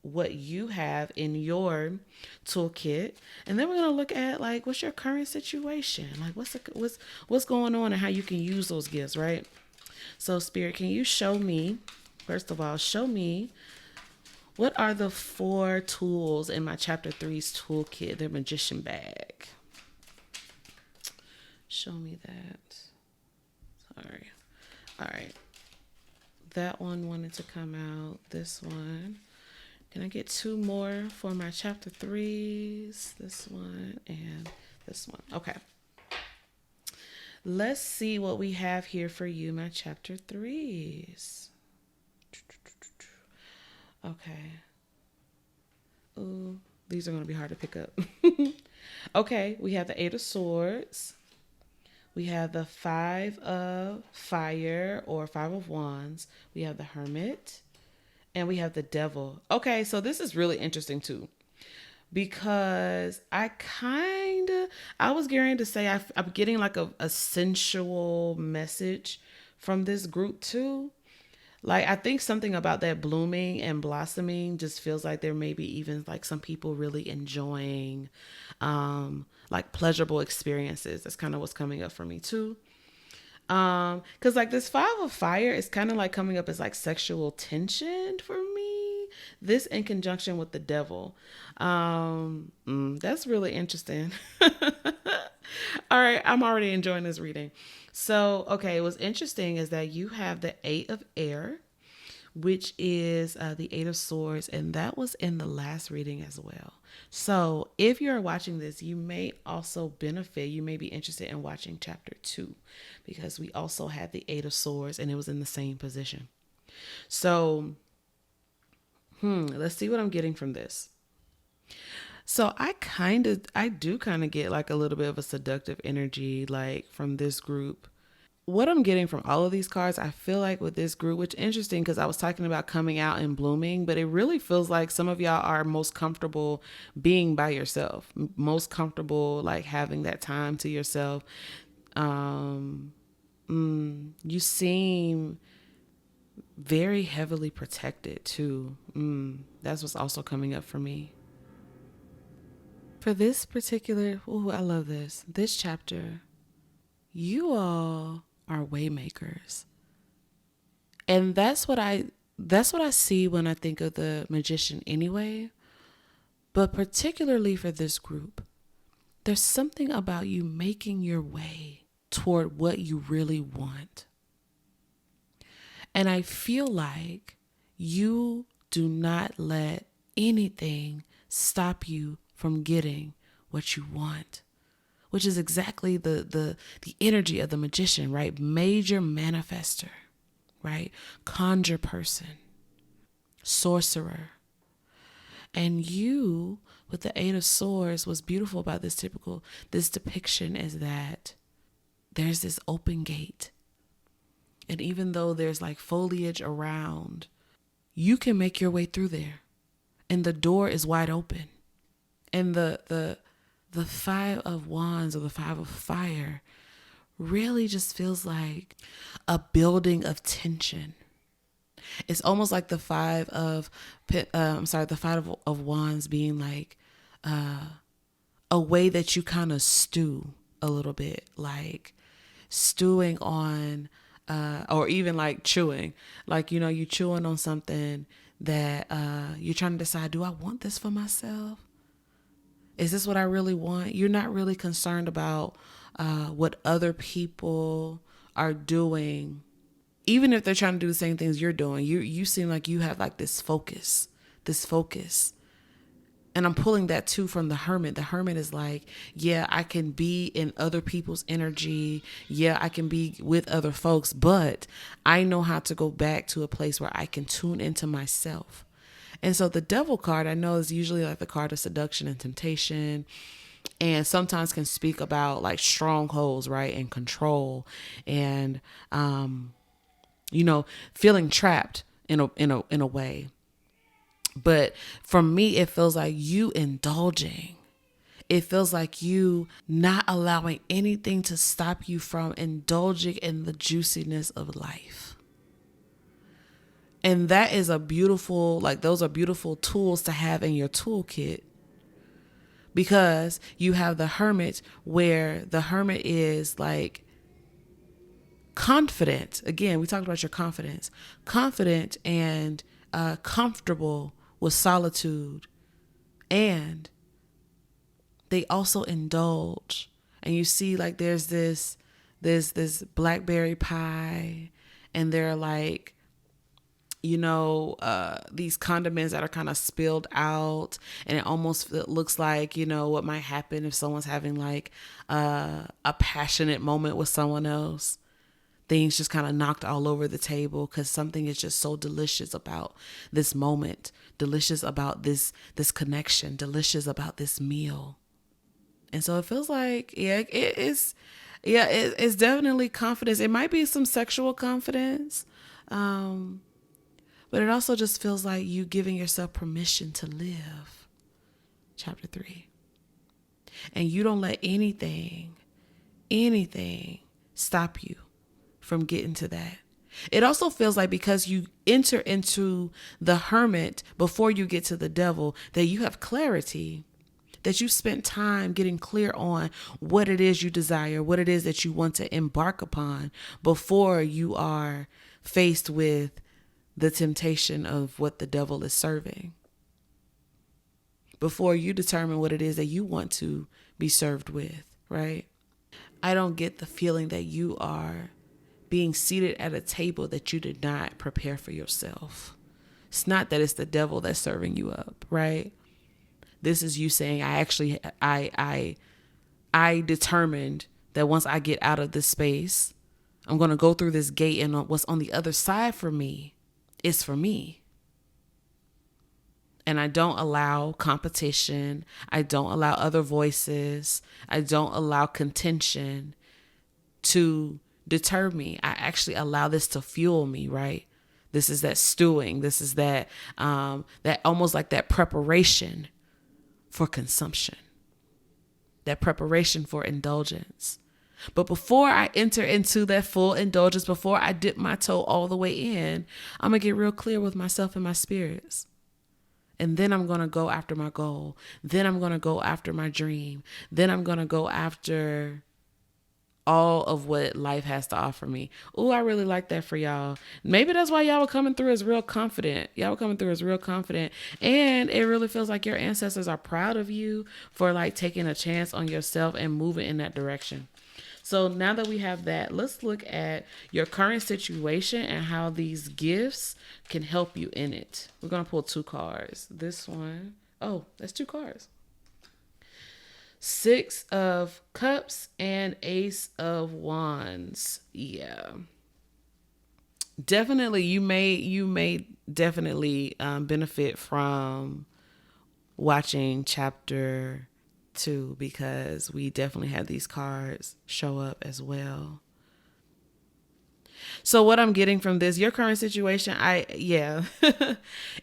what you have in your toolkit, and then we're going to look at like what's your current situation, like what's going on and how you can use those gifts, right? So Spirit, can you show me, first of all, show me what are the 4 tools in my chapter 3's toolkit, their magician bag. Show me that. Sorry. All right, that one wanted to come out. This one. Can I get 2 more for my chapter 3s? This one and this one. Okay. Let's see what we have here for you, my chapter 3s. Okay. Ooh, these are going to be hard to pick up. Okay, we have the 8 of Swords. We have the 5 of Fire or 5 of Wands. We have the Hermit. And we have the Devil. Okay, so this is really interesting too, because I was getting to say I'm getting like a sensual message from this group too. Like I think something about that blooming and blossoming just feels like there may be even like some people really enjoying like pleasurable experiences. That's kind of what's coming up for me too. Cause like this 5 of Fire is kind of like coming up as like sexual tension for me. This in conjunction with the Devil. That's really interesting. All right. I'm already enjoying this reading. So, okay. What's interesting is that you have the 8 of Air, which is the 8 of Swords, and that was in the last reading as well. So if you're watching this, you may also benefit, you may be interested in watching chapter 2, because we also had the 8 of Swords and it was in the same position. So, let's see what I'm getting from this. So I do kind of get like a little bit of a seductive energy, like from this group. What I'm getting from all of these cards, I feel like with this group, which is interesting because I was talking about coming out and blooming, but it really feels like some of y'all are most comfortable being by yourself, most comfortable like having that time to yourself. You seem very heavily protected too. That's what's also coming up for me. For this particular, I love this chapter. You all are waymakers. And that's what I see when I think of the magician anyway. But particularly for this group, there's something about you making your way toward what you really want. And I feel like you do not let anything stop you from getting what you want. which is exactly the energy of the magician, right? Major manifester, right? Conjure person, sorcerer. And you, with the Eight of Swords, what's beautiful about this depiction is that there's this open gate. And even though there's like foliage around, you can make your way through there. And the door is wide open. And the Five of Wands, or the Five of Fire, really just feels like a building of tension. It's almost like the Five of Wands being like a way that you kind of stew a little bit, like stewing on, or even like chewing, like, you chewing on something that you're trying to decide, do I want this for myself? Is this what I really want? You're not really concerned about what other people are doing, even if they're trying to do the same things you're doing. You seem like you have like this focus. And I'm pulling that too from the Hermit. The Hermit is like, yeah, I can be in other people's energy. Yeah, I can be with other folks, but I know how to go back to a place where I can tune into myself. And so the Devil card, I know, is usually like the card of seduction and temptation, and sometimes can speak about like strongholds, right? And control, and, feeling trapped in a way. But for me, it feels like you indulging. It feels like you not allowing anything to stop you from indulging in the juiciness of life. And that is those are beautiful tools to have in your toolkit, because you have the Hermit, where the Hermit is like confident. Again, we talked about your confident and comfortable with solitude, and they also indulge. And you see, like, there's this blackberry pie, and they're like, these condiments that are kind of spilled out, and it almost looks like, what might happen if someone's having like a passionate moment with someone else. Things just kind of knocked all over the table because something is just so delicious about this moment, delicious about this connection, delicious about this meal. And so it feels like, it's definitely confidence. It might be some sexual confidence, but it also just feels like you giving yourself permission to live. Chapter 3. And you don't let anything stop you from getting to that. It also feels like, because you enter into the Hermit before you get to the Devil, that you have clarity, that you spent time getting clear on what it is you desire, what it is that you want to embark upon before you are faced with the temptation of what the Devil is serving, before you determine what it is that you want to be served with, right? I don't get the feeling that you are being seated at a table that you did not prepare for yourself. It's not that it's the Devil that's serving you up, right? This is you saying, I determined that once I get out of this space, I'm going to go through this gate, and what's on the other side for me is for me. And I don't allow competition. I don't allow other voices. I don't allow contention to deter me. I actually allow this to fuel me, right? This is that stewing. This is that almost like that preparation for consumption, that preparation for indulgence. But before I enter into that full indulgence, before I dip my toe all the way in, I'm going to get real clear with myself and my spirits. And then I'm going to go after my goal. Then I'm going to go after my dream. Then I'm going to go after all of what life has to offer me. Oh, I really like that for y'all. Maybe that's why y'all were coming through as real confident. And it really feels like your ancestors are proud of you for like taking a chance on yourself and moving in that direction. So now that we have that, let's look at your current situation and how these gifts can help you in it. We're going to pull 2 cards. This one, oh, that's 2 cards. Six of Cups and Ace of Wands. Yeah. Definitely, you may definitely benefit from watching chapter 2, because we definitely had these cards show up as well. So what I'm getting from this, your current situation,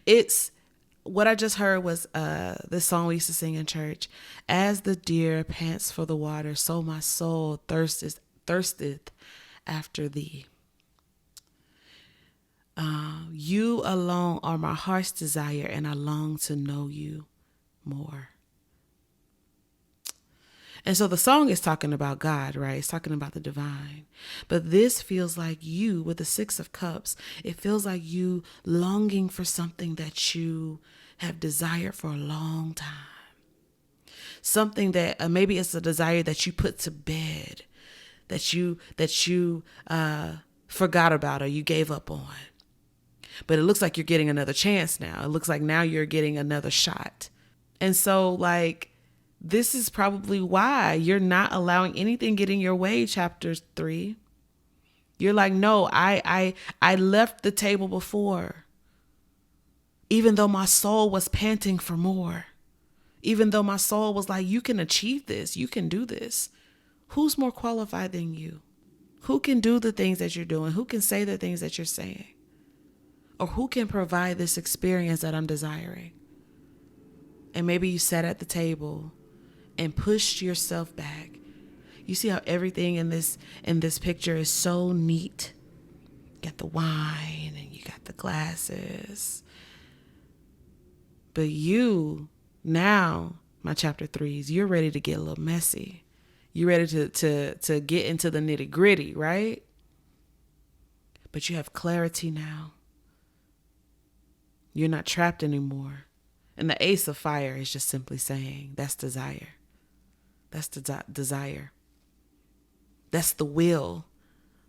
it's what I just heard was this song we used to sing in church. As the deer pants for the water, so my soul thirsteth after thee. You alone are my heart's desire, and I long to know you more. And so the song is talking about God, right? It's talking about the divine. But this feels like you, with the Six of Cups, it feels like you longing for something that you have desired for a long time. Something that maybe it's a desire that you put to bed, that you forgot about or you gave up on. But it looks like you're getting another chance now. It looks like now you're getting another shot. And so, like, this is probably why you're not allowing anything get in your way, chapter 3. You're like, no, I left the table before. Even though my soul was panting for more. Even though my soul was like, you can achieve this. You can do this. Who's more qualified than you? Who can do the things that you're doing? Who can say the things that you're saying? Or who can provide this experience that I'm desiring? And maybe you sat at the table and pushed yourself back. You see how everything in this picture is so neat. You got the wine and you got the glasses. But you, now, my chapter 3s, you're ready to get a little messy. You're ready to get into the nitty gritty, right? But you have clarity now. You're not trapped anymore. And the Ace of Fire is just simply saying that's desire. That's the desire. That's the will.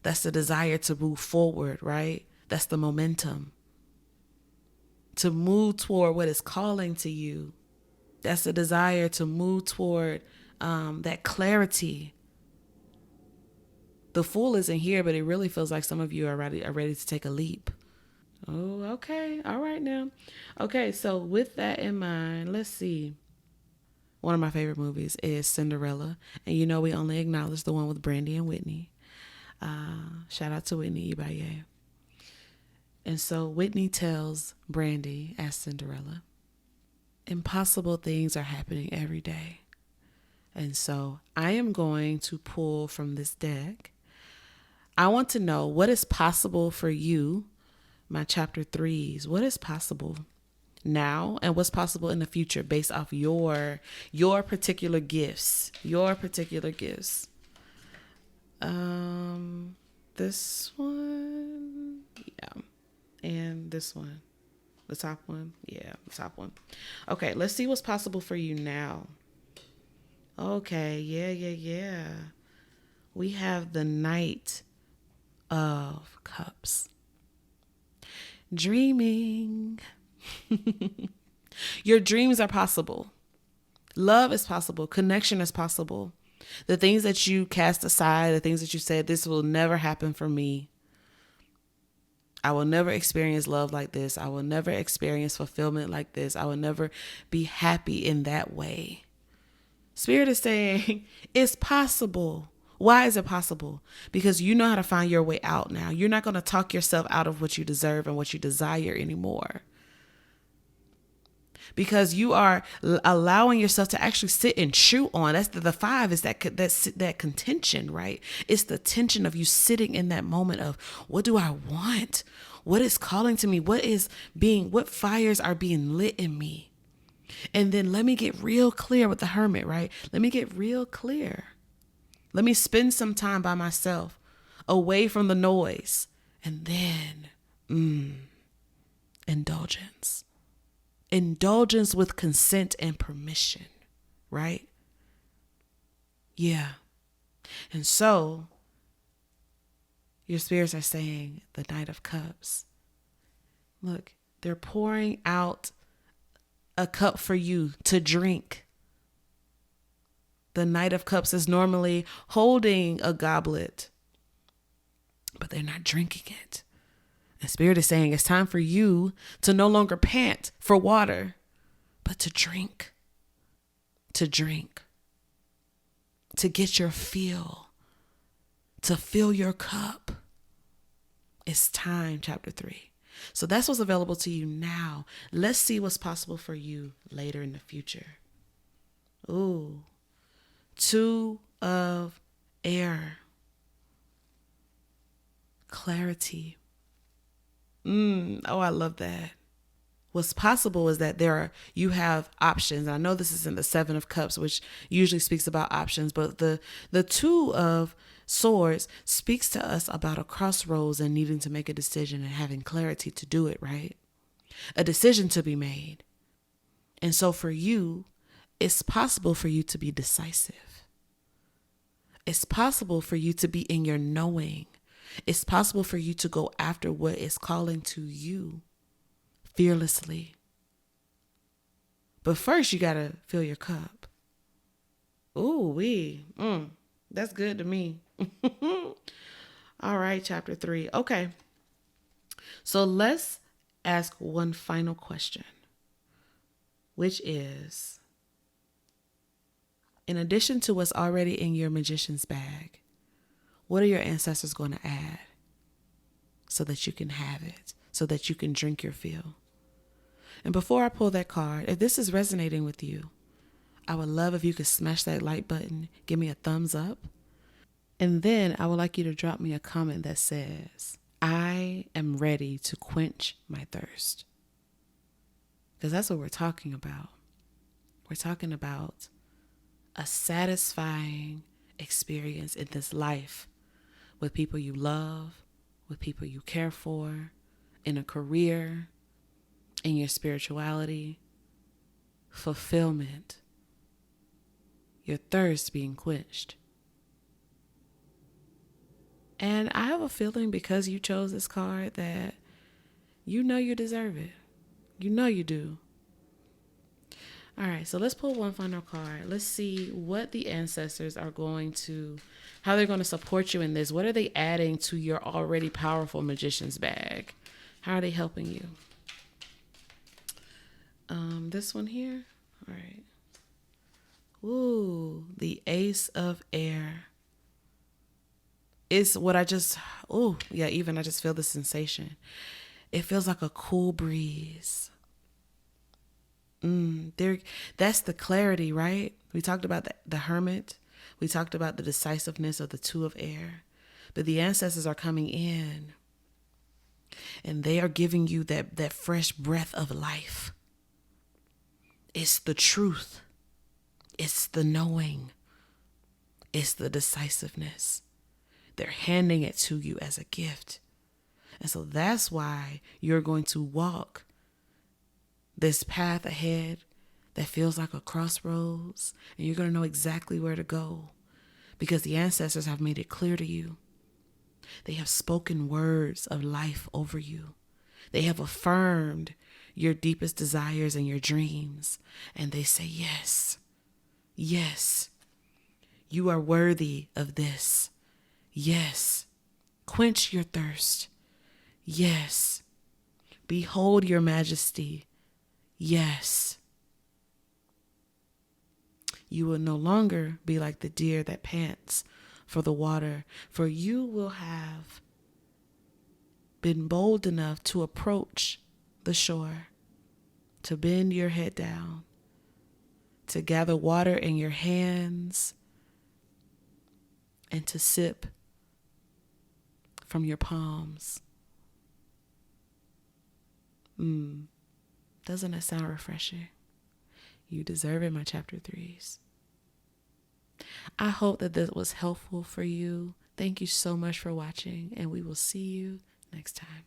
That's the desire to move forward, right? That's the momentum. To move toward what is calling to you. That's the desire to move toward that clarity. The Fool isn't here, but it really feels like some of you are ready to take a leap. Oh, okay. All right now. Okay, so with that in mind, let's see. One of my favorite movies is Cinderella. And you know we only acknowledge the one with Brandy and Whitney. Shout out to Whitney Ibaye. And so Whitney tells Brandy as Cinderella, impossible things are happening every day. And so I am going to pull from this deck. I want to know what is possible for you, my chapter 3s. What is possible now and what's possible in the future based off your particular gifts. This one, yeah, and this one, the top one, yeah, the top one. Okay, let's see what's possible for you now. Okay, yeah. We have the Knight of Cups. Dreaming. Your dreams are possible. Love is possible. Connection is possible. The things that you cast aside, the things that you said, this will never happen for me. I will never experience love like this. I will never experience fulfillment like this. I will never be happy in that way. Spirit is saying it's possible. Why is it possible? Because you know how to find your way out now. You're not going to talk yourself out of what you deserve and what you desire anymore. Because you are allowing yourself to actually sit and chew on. That's the 5 is that contention, right? It's the tension of you sitting in that moment of, what do I want? What is calling to me? What fires are being lit in me? And then let me get real clear with the Hermit, right? Let me get real clear. Let me spend some time by myself, away from the noise. And then, indulgence. Indulgence with consent and permission, right? Yeah. And so, your spirits are saying, the Knight of Cups. Look, they're pouring out a cup for you to drink. The Knight of Cups is normally holding a goblet, but they're not drinking it. And Spirit is saying it's time for you to no longer pant for water, but to drink, to get your fill, to fill your cup. It's time, chapter 3. So that's what's available to you now. Let's see what's possible for you later in the future. Ooh, 2 of air. Clarity. Oh, I love that. What's possible is that you have options. I know this is in the 7 of Cups, which usually speaks about options, but the 2 of Swords speaks to us about a crossroads and needing to make a decision and having clarity to do it, right? A decision to be made. And so for you, it's possible for you to be decisive. It's possible for you to be in your knowing. It's possible for you to go after what is calling to you fearlessly. But first, you got to fill your cup. That's good to me. All right, chapter 3. Okay. So let's ask one final question, which is, in addition to what's already in your magician's bag, what are your ancestors going to add so that you can have it, so that you can drink your fill? And before I pull that card, if this is resonating with you, I would love if you could smash that like button, give me a thumbs up. And then I would like you to drop me a comment that says, I am ready to quench my thirst. Because that's what we're talking about. We're talking about a satisfying experience in this life with people you love, with people you care for, in a career, in your spirituality, fulfillment, your thirst being quenched. And I have a feeling, because you chose this card, that you know you deserve it. You know you do. All right, so let's pull one final card. Let's see what the ancestors are going to, how they're going to support you in this. What are they adding to your already powerful magician's bag? How are they helping you? This one here. All right. Ooh, the Ace of Air. It's what I just feel the sensation. It feels like a cool breeze. That's the clarity, right? We talked about the Hermit. We talked about the decisiveness of the 2 of air. But the ancestors are coming in, and they are giving you that fresh breath of life. It's the truth. It's the knowing. It's the decisiveness. They're handing it to you as a gift. And so that's why you're going to walk this path ahead that feels like a crossroads, and you're going to know exactly where to go because the ancestors have made it clear to you. They have spoken words of life over you. They have affirmed your deepest desires and your dreams, and they say, yes, yes, you are worthy of this. Yes, quench your thirst. Yes, behold your majesty. Yes. You will no longer be like the deer that pants for the water, for you will have been bold enough to approach the shore, to bend your head down, to gather water in your hands, and to sip from your palms. Doesn't that sound refreshing? You deserve it, my chapter 3s. I hope that this was helpful for you. Thank you so much for watching, and we will see you next time.